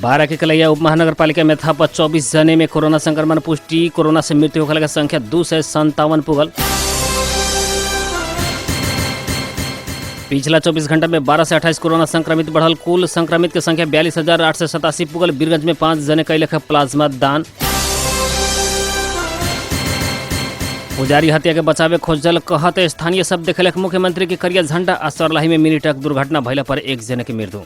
बारा के कलैया उप महानगर पालिका में थप 24 जने में कोरोना संक्रमण पुष्टि। कोरोना से मृत्यु होने की संख्या 257 पुगल। पिछला 24 घंटा में 12 से 28 कोरोना संक्रमित बढ़ल। कुल संक्रमित के संख्या 42,887 पुगल। बीरगंज में 5 जने कैलक प्लाज्मा दान। पुजारी हत्या के बचावे खोजल कहते स्थानीय शब्द देखलक मुख्यमंत्री के करिया झंडा। आ सरलाही में मिनी ट्रक दुर्घटना भइला पर 1 जने की मृत्यु।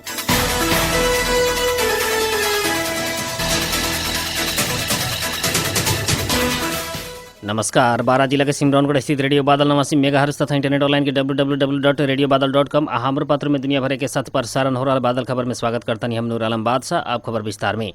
नमस्कार। बारा जिला के सिमरौनगढ़ स्थित रेडियो बादल 89 मेगाहर्ट्ज तथा इंटरनेट ऑनलाइन के www.radiobadal.com अहामर पात्र में दुनिया भर के साथ प्रसारण हो रहा बादल खबर में स्वागत करता हम नूर आलम बादशाह। आप खबर विस्तार में।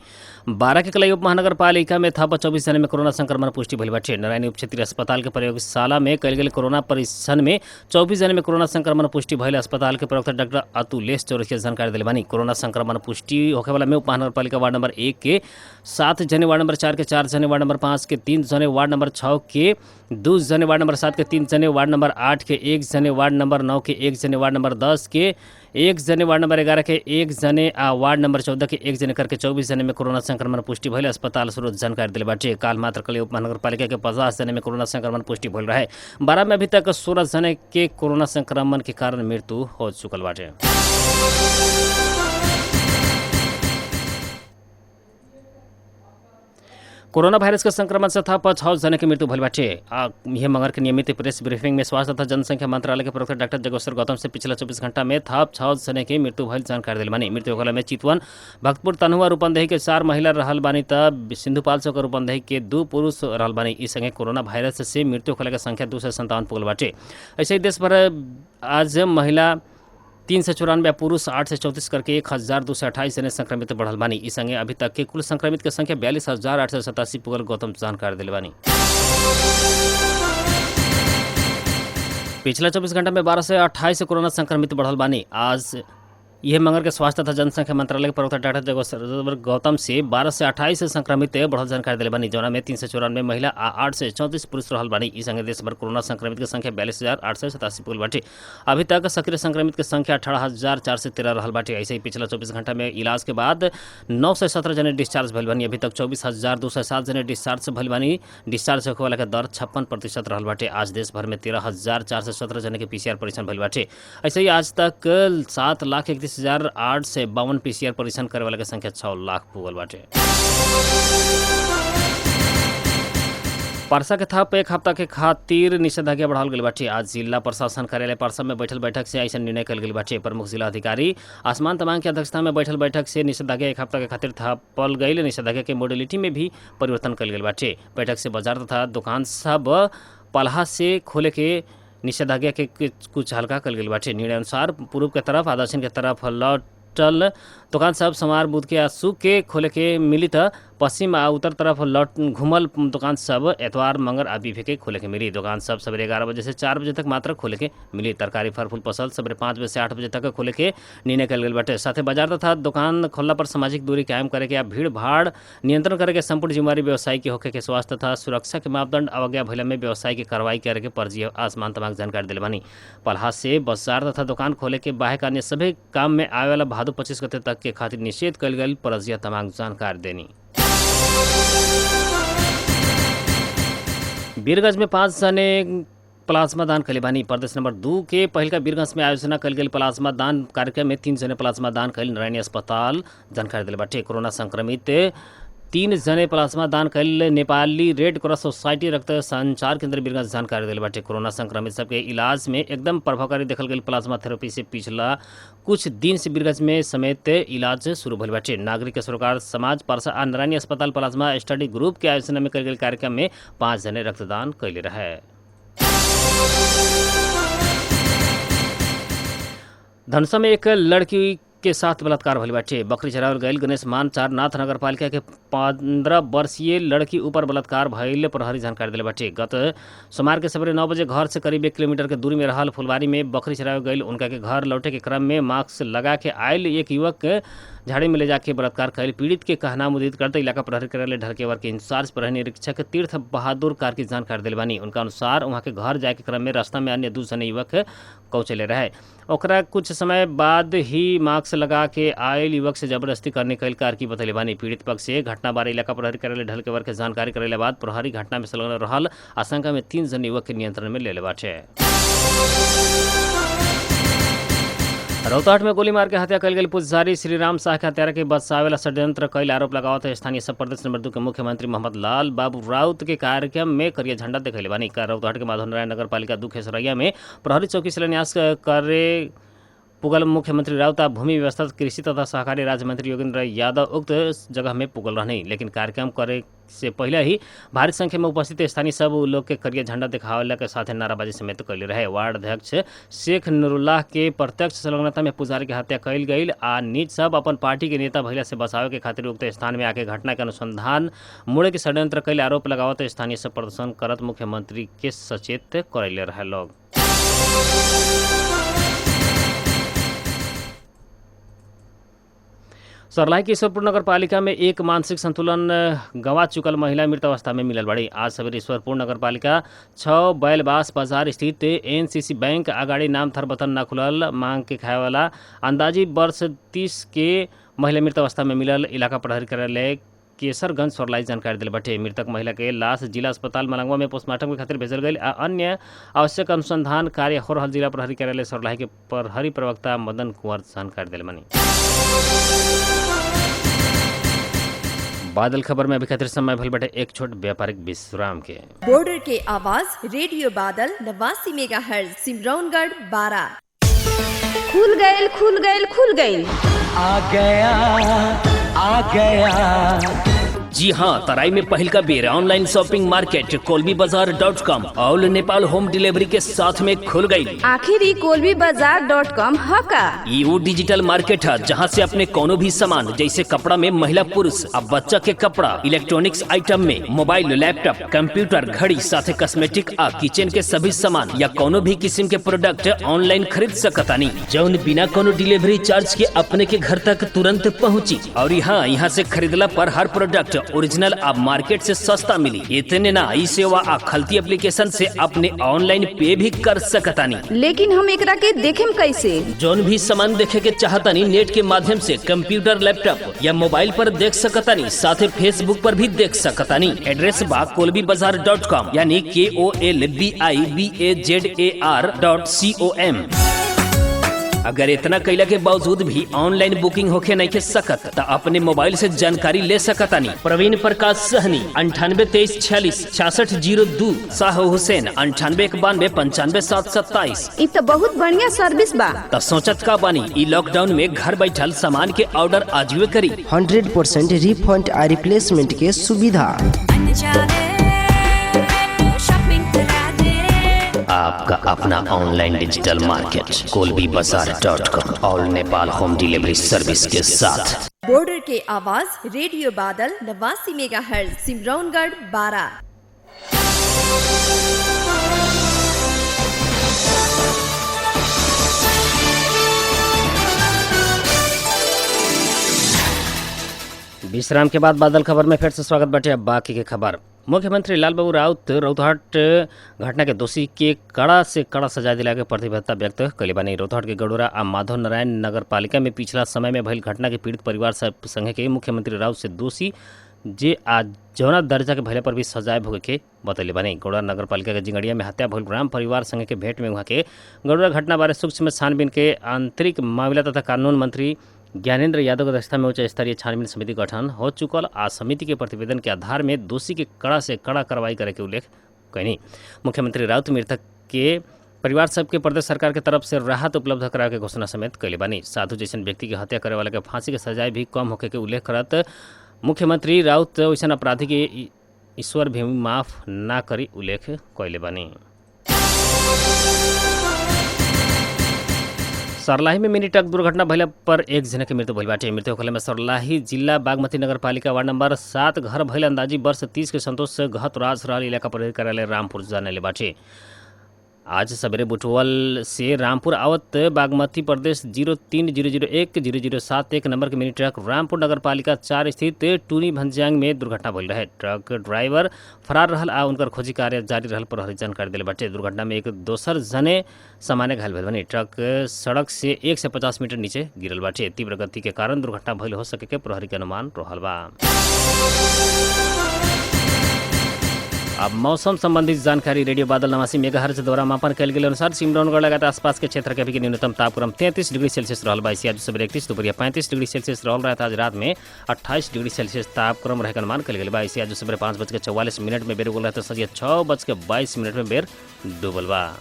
बारा के कलई उप महानगर पालिका में थप 24 जने में कोरोना संक्रमण पुष्टि भइल बाटे। नारायणी उप क्षेत्रीय अस्पताल के प्रयोगशाला में कल गेल कोरोना परीक्षण में 24 जने में कोरोना संक्रमण पुष्टि भइल। अस्पताल के प्रवक्ता डॉक्टर अतुलेश चौरसिया जानकारी दिले बानी। कोरोना संक्रमण पुष्टि होखे वाला में उप महानगर पालिका वार्ड नंबर 1 के 7 जने, वार्ड नंबर 4 के 4 जने, वार्ड नंबर 5 के 3 जने, वार्ड नंबर 6 के 2 जने, वार्ड नंबर 7 के 3 जने, वार्ड नंबर 8 के 1 जने, वार्ड नंबर 9 के 1 जने, वार्ड नंबर 10 के 1 जने, वार्ड नंबर 11 के 1 जने आ वार्ड नंबर 14 के 1 जने करके 24 जने में कोरोना संक्रमण पुष्टि भइल। अस्पताल स्रोत जानकारी दिले बाटे। काल मात्र कल उप महानगर पालिका के 50 जने में कोरोना संक्रमण पुष्टि भइल रहे। बारा में अभी तक 16 जने के कोरोना संक्रमण के कारण मृत्यु हो चुकल बाटे। कोरोना वायरस के संक्रमण से थप 6 जने की मृत्यु भइल बाटे। यह मंगर के नियमित प्रेस ब्रीफिंग में स्वास्थ्य तथा जनसंख्या मंत्रालय के प्रवक्ता डॉक्टर जगेश्वर गौतम से पिछला 24 घंटा में थप 6 जने की मृत्यु भइल जानकारी दिल बानी। मृत्यु होने में चितवन, भक्तपुर, तनहुआ, रूपंदेही के 4 महिला रहल बानी त सिंधुपाल चौक रूपंदेही के 2 पुरुष रहल बानी। इस संगे कोरोना वायरस से मृत्यु होने की संख्या 257 पुगल बाटे। ऐसे ही देश भर आज महिला 394, पुरुष 8 से 34 करके 1228 जने संक्रमित बढ़ल बानी। इस संगे अभी तक के कुल संक्रमित के संख्या 42,887 पुगल। गौतम जानकारी दिले बानी। पिछला 24 घंटा में 12 से 28 कोरोना संक्रमित बढ़ल बानी। आज यह मंगर के स्वास्थ्य तथा जनसंख्या मंत्रालय के प्रवक्ता डॉक्टर जगेश्वर गौतम से 12 से 28 संक्रमित बढ़ल जानकारी दिले बानी। जौना में 394 महिला आ 8 से 34 पुरुष रहल बानी। इस संगे देश भर कोरोना संक्रमित के संख्या 42,887 पुगल बाटे। अभी तक सक्रिय संक्रमित के संख्या 18,413 रहल बाटे। ऐसे ही पिछला 24 घंटा में इलाज के बाद 917 जने डिस्चार्ज भइल बानी। अभी तक 24,207 जने डिस्चार्ज भइल बानी। डिस्चार्ज होखे वाला के दर 56% रहल बाटे। आज देश भर में 13,417 जने के PCR परीक्षण भइल बाटे। ऐसे ही आज तक 7,31,852 PCR परीक्षण करे वाला के संख्या 6 लाख पुगल बाटे। परसा के थप 1 हफ्ता के खातिर निषेधाज्ञा बढ़ावल गइल बाटे। आज जिला प्रशासन कार्यालय परसा में बैठल बैठक से ऐसा निर्णय कल गइल बाटे। प्रमुख जिला अधिकारी आसमान तमांग की अध्यक्षता में बैठल बैठक से निषेधाज्ञा 1 हफ्ता के खातिर थपल गइल। निषेधाज्ञा के मॉडलिटी में भी परिवर्तन कल गइल बाटे। बैठक से बाजार तथा दुकान सब पलहा से खोले के निषेधाज्ञा के कुछ हल्का कल गइल बाटे। निर्णय अनुसार पूर्व के तरफ आ दक्षिण के तरफ लौटल दुकान सब सोमवार, बुध के आ शुक्र के खोले के मिली त पश्चिम आ उत्तर तरफ लौट घुमल दुकान सब एतवार, मंगर आ बीफे के खोले के मिली। दुकान सब सवेरे 11 बजे से 4 बजे तक मात्र खोले के मिली। तरकारी, फल फूल फसल सवेरे 5 बजे से 8 बजे तक खोले के निर्णय कल गइल बाटे। साथ ही बाजार तथा दुकान खोलला पर सामाजिक दूरी कायम करे के या भीड़ भाड़ नियंत्रण करे के संपूर्ण जिम्मेवारी व्यवसायी के होखे के स्वास्थ्य तथा सुरक्षा के मापदंड अवज्ञा भइला में व्यवसायी की कार्रवाई करे के पर्जी आसमान तमाम जानकारी दिले बानी। पलहा से बाजार तथा दुकान खोले के बाहे का अन्य सभी काम में आवे वाला भादो 25 गते तक के खातिर निषेध कल गइल पर्जिया तमाम जानकारी देनी। बीरगंज में 5 जने प्लाज्मा दान कले बानी। प्रदेश नंबर 2 के पहिलका बीरगंज में आयोजना कल गेल प्लाज्मा दान कार्यक्रम में 3 जने प्लाज्मा दान कल। नारायणी अस्पताल जानकारी दिले बाटे। कोरोना संक्रमित 3 जने प्लाज्मा दान कल। नेपाली रेड क्रॉस सोसाइटी रक्त संचार केंद्र बीरगंज जानकारी दिले बाटे। कोरोना संक्रमित सबके इलाज में एकदम प्रभावकारी देखल गई प्लाज्मा थेरेपी से पिछला कुछ दिन से बीरगंज में समेत इलाज शुरू भइल बाटे। नागरिक सरोकार समाज परसा आ नारायणी अस्पताल प्लाज्मा स्टडी ग्रुप के आयोजना में कल गेल कार्यक्रम में 5 जने रक्तदान कैले रहे। धनुषा में एक लड़की के साथ बलात्कार भइल बाटे। बकरी चरावल गईल गणेश मान 4 नाथ नगर पालिका के 15 वर्षीय लड़की ऊपर बलात्कार भइल प्रहरी जानकारी दिले बाटे। गत सोमवार के सवेरे 9 बजे घर से करीब 1 किलोमीटर के दूरी में रहल फुलवारी में बकरी चरावल गईल। उनका के घर लौटे के क्रम में मास्क लगा के आयल एक युवक झाड़ी में ले जाके बलात्कार कैल। पीड़ित के कहना मुदित करते इलाका प्रहरी कार्यालय ढलकेवर के इंचार्ज प्रहरी निरीक्षक तीर्थ बहादुर कार की जानकारी दिल बानी। उनका अनुसार वहाँ के घर जाए के क्रम में रास्ता में अन्य 2 जने युवक कौचले रहे। ओकरा कुछ समय बाद ही मास्क लगा के आयल युवक से जबरदस्ती करने कैल कार की बतैले बानी। पीड़ित पक्ष से घटना बारे इलाका प्रहरी कार्यालय ढलकेवर के जानकारी करेले बाद प्रहरी घटना में संलग्न रहल आशंका में 3 जन युवक के नियंत्रण में ले बाटे। रौतहट में गोली मार के हत्या कल गई पुजारी श्रीराम शाह के हत्यारा के बचावेला षड्यंत्र कैल आरोप लगावत स्थानीय सब प्रदेश नंबर 2 के मुख्यमंत्री मोहम्मद लाल बाबू राउत के कार्यक्रम में करिया झंडा देखले बानी। रौतहट के माधव नारायण नगर पालिका 2 खेसरैया में प्रहरी चौकी शिलान्यास करे पुगल मुख्यमंत्री राउत भूमि व्यवस्था कृषि तथा सहकारी राज्य मंत्री योगेंद्र यादव उक्त जगह में पुगल रहने, लेकिन कार्यक्रम करे से पहले ही भारी संख्या में उपस्थित स्थानीय सब लोग के करिया झंडा दिखावला के साथ नाराबाजी समेत कैले रहे। वार्ड अध्यक्ष शेख नुरुल्लाह के प्रत्यक्ष संलग्नता में पुजारी के हत्या कैल गई आ नीच सब अपन पार्टी के नेता भैला से बचावे के खातिर उक्त स्थान में आके घटना के अनुसंधान मुड़े के षड्यंत्र कैल आरोप लगावत स्थानीय सब प्रदर्शन करत मुख्यमंत्री के सचेत करैले रहे लोग। सर्लाही के ईश्वरपुर नगर पालिका में एक मानसिक संतुलन गंवा चुकल महिला मृत अवस्था में मिलल बड़ी। आज सवेरे ईश्वरपुर नगर पालिका 6 बैलबास बाजार स्थित एनसीसी बैंक अगाड़ी नाम थर बतन न खुलल मांग के खाए वाला अंदाजी वर्ष 30 के महिला मृत अवस्था में मिलल। इलाका प्रहरी कार्यालय केसरगंज सर्लाही जानकारी दिल बटे। मृतक महिला के लाश जिला अस्पताल मलंगवा में पोस्टमार्टम के खातिर भेजल गई। अन्य आवश्यक अनुसंधान कार्य हो रहल जिला प्रहरी कार्यालय सर्लाही के प्रहरी प्रवक्ता मदन कुंवर जानकारी दिल बनी। बादल खबर में अभी खातिर समय भल बटे एक छोट व्यापारिक विश्राम के। बॉर्डर के आवाज रेडियो बादल 89 मेगाहर्ट्ज सिमरौनगढ़ 12। खुल गईल आ गया जी हाँ, तराई में पहल का बेर online shopping market kolbibazaar.com all Nepal home delivery के साथ में खुल गई। आखिर kolbibazaar.com है का? वो डिजिटल मार्केट है जहाँ से अपने कोनो भी सामान जैसे कपड़ा में महिला पुरुष अब बच्चा के कपड़ा, इलेक्ट्रॉनिक्स आइटम में मोबाइल, लैपटॉप, कंप्यूटर, घड़ी साथ कॉस्मेटिक आ किचन के सभी सामान या कोनो भी किस्म के प्रोडक्ट ऑनलाइन खरीद सकतानी, जौन बिना कोनो डिलीवरी चार्ज के अपने के घर तक तुरंत पहुँची। और यहाँ से खरीदला पर हर प्रोडक्ट ओरिजिनल अब मार्केट से सस्ता मिली। इतने ना ई सेवा आ खलती एप्लीकेशन से अपने ऑनलाइन पे भी कर सकतानी। लेकिन हम एकरा के देखेम कैसे? जोन भी सामान देखे के चाहतानी नेट के माध्यम से कंप्यूटर, लैपटॉप या मोबाइल पर देख सकतानी, साथ ही फेसबुक पर भी देख सकतानी। एड्रेस बा kolbibazaar.com यानी KOLBIBAZAR.com। अगर इतना कैला के बावजूद भी ऑनलाइन बुकिंग होके नहीं के सकत तो अपने मोबाइल से जानकारी ले सकतानी। प्रवीण प्रकाश सहनी 9823466602, शाह हुसैन 9891955727। इ तो बहुत बढ़िया सर्विस बा। तो सोचत का बानी ई लॉकडाउन में घर बैठल सामान के ऑर्डर आजवे करी। 100% रिफंड आ रिप्लेसमेंट के सुविधा। आपका अपना online digital market kolbibazaar.com all Nepal home delivery service के साथ। बॉर्डर के आवाज रेडियो बादल 89 मेगाहर्ट्ज सिमरौनगढ़ 12। विश्राम के बाद बादल खबर में फिर से स्वागत बाटे। अब बाकी के खबर। मुख्यमंत्री लालबाबू राउत रौतहट घटना के दोषी के कड़ा से कड़ा सजा दिला के प्रतिबद्धता व्यक्त कैले बानी। रौतहट के गडोरा आ माधव नारायण नगर पालिका में पिछला समय में भइल घटना के पीड़ित परिवार संगे के मुख्यमंत्री राउत से दोषी जे आज जौना दर्जा के भइले पर भी सजाए भोगे के बतैले बानी। गौड़ा नगर पालिका के जिंगड़िया में हत्या भइल ग्राम परिवार संगे के भेंट में वहाँ के गडोरा घटना बारे सूक्ष्म छानबीन के आंतरिक मामला तथा कानून मंत्री ज्ञानेंद्र यादव की अध्यक्षता में उच्च स्तरीय छानबीन समिति गठन हो चुकल आ समिति के प्रतिवेदन के आधार में दोषी के कड़ा से कड़ा कार्रवाई करे के उल्लेख कैनी। मुख्यमंत्री राउत मृतक के परिवार सबके प्रदेश सरकार के तरफ से राहत उपलब्ध करावे के घोषणा समेत कैले बानी। साधु जैसन व्यक्ति की हत्या करे वाला के फांसी के सजाए भी कम होके के उल्लेख करत मुख्यमंत्री राउत वैसन अपराधी के ईश्वर भी माफ ना करी उल्लेख कैले बानी। सर्लाही में मिनी ट्रक दुर्घटना भइला पर एक जना के मृत्यु भइल बाटे। मृत्यु होखला में सर्लाही जिला बागमती नगर पालिका वार्ड नंबर 7 घर भइल अंदाजी वर्ष 30 के संतोष गहत राज रहल इलाका प्रहरी कार्यालय रामपुर जाने ले बाटे। आज सवेरे बुटवल से रामपुर आवत बागमती प्रदेश 03001007 नंबर के मिनी ट्रक रामपुर नगरपालिका 4 स्थित टूनी भंजांग में दुर्घटना भइल रहे। ट्रक ड्राइवर फरार रहल आ उनकर खोजी कार्य जारी रहल प्रहरी जानकारी दिले बाटे। दुर्घटना में एक दोसर जने सामान्य घायल भइल बनी। ट्रक सड़क से 1 से 50 मीटर नीचे गिरल बाटे। तीव्र गति के कारण दुर्घटना भइल हो सके के प्रहरी के अनुमान रहल बा। अब मौसम संबंधित जानकारी रेडियो बादल 89 मेगाहर्ट्ज द्वारा मापन कल गेल अनुसार सिमरौनगढ़ लगातार आसपास के क्षेत्र के अभी न्यूनतम तापक्रम 33 डिग्री सेल्सियस रहल बा। आज सवेरे 31 दोपहर 35 डिग्री सेल्सियस रहल रहा। आज रात में 28 डिग्री सेल्सियस तापक्रम रहे का अनुमान कल गेल बा। आज सवेरे 5:44 में बेर उगल रहा। संझिया 6:22 में बेर डूबल बा।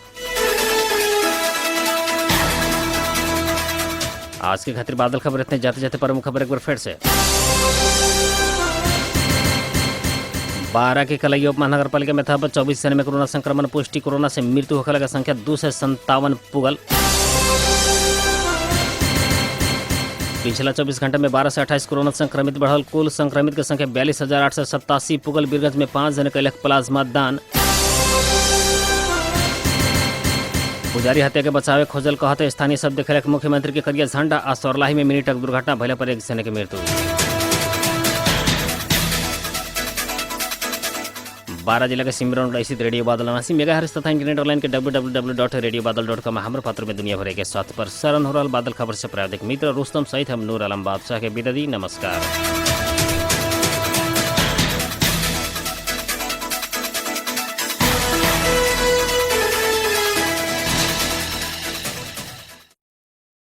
आज के खातिर बादल खबर इतने जाते जाते प्रमुख खबर एक बार फिर से। 12 के कलैया उप महानगर पालिका में था 24 जने में कोरोना संक्रमण पुष्टि। कोरोना से मृत्यु होने का संख्या 257 पुगल। पिछला 24 घंटे में 12 से 28 कोरोना संक्रमित बढ़ल। कुल संक्रमित की संख्या 42,887 पुगल। बीरगंज में 5 जने कैलक प्लाज्मा दान। पुजारी हत्या के बचावे खोजल कहते स्थानीय शब्द देखलक मुख्यमंत्री के करिया झंडा। आ सरलाही में मिनी ट्रक दुर्घटना भइला पर 1 जने के मृत्यु। 12 जिला के सिमरौनगढ़ स्थित रेडियो बादल 89 मेगाहर्ट्ज तथा इंटरनेट ऑनलाइन के www.radiobadal.com हमर पत्र में दुनिया भर के साथ पर सरन हो रहा बादल खबर से प्रायोजिक मित्र रुस्तम सहित हम नूर आलम बादशाह के विदा दी। नमस्कार।